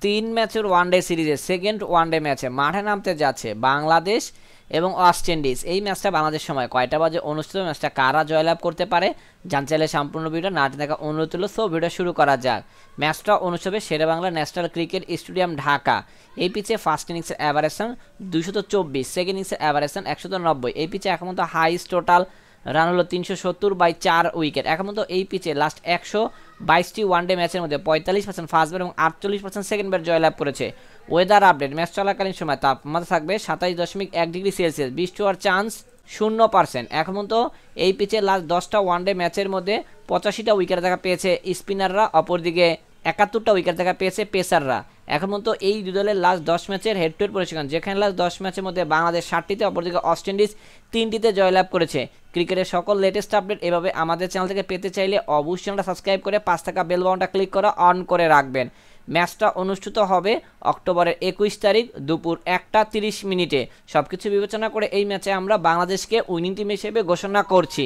3 ম্যাচের ওয়ানডে সিরিজের second one day ম্যাচে মাঠে নামতে যাচ্ছে বাংলাদেশ এবং ওয়েস্ট ইন্ডিজ। এই ম্যাচটা বাংলাদেশ সময় কয়টা বাজে অনুষ্ঠিত, ম্যাচটা কারা জয়লাভ করতে পারে জানতে চাইলে সম্পূর্ণ ভিডিও না দেখা অনুরোধ হলো। সো ভিডিও শুরু করা যাক। ম্যাচটা অনুষ্ঠিত হবে Sher-e-Bangla national cricket stadium Dhaka. এই পিচে ফার্স্ট ইনিংসের অ্যাভারেশন 224, সেকেন্ড ইনিংসের অ্যাভারেশন 190। এই পিচে এখন মতো হাইস্ট টোটাল রান হলো 370/4 উইকেট। এখন মতো এই পিচে লাস্ট 122টি ওয়ানডে ম্যাচের মধ্যে 45% ফার্স্ট বার এবং 48% সেকেন্ড বার জয়লাভ করেছে। ওয়েদার আপডেট, ম্যাচ চলাকালীন সময় তাপমাত্রা থাকবে 27.1 ডিগ্রি সেলসিয়াস, বৃষ্টি হওয়ার চান্স 0%। এখন মতো এই পিচে লাস্ট 10টা ওয়ানডে ম্যাচের মধ্যে 85টা উইকেট দেখা পেয়েছে স্পিনাররা, অপরদিকে 71টা উইকেট দেখা পেয়েছে পেসাররা। এখন মতো এই দুই দলের লাস্ট 10 ম্যাচের হেড টু হেড পরিসংখ্যান, যেখানে লাস্ট 10 ম্যাচের মধ্যে বাংলাদেশ 7টিতে, অপরদিকে ওয়েস্ট ইন্ডিজ 3টিতে জয়লাভ করেছে। ক্রিকেটের সকল লেটেস্ট আপডেট এভাবে আমাদের চ্যানেল থেকে পেতে চাইলে অবশ্যই চ্যানেলটা সাবস্ক্রাইব করে 5 টাকা বেল বাটনটা ক্লিক করে অন করে রাখবেন। ম্যাচটা অনুষ্ঠিত হবে অক্টোবরের 21 তারিখ দুপুর 1টা 30 মিনিটে। সবকিছু বিবেচনা করে এই ম্যাচে আমরা বাংলাদেশকে উইনিং টিম হিসেবে ঘোষণা করছি।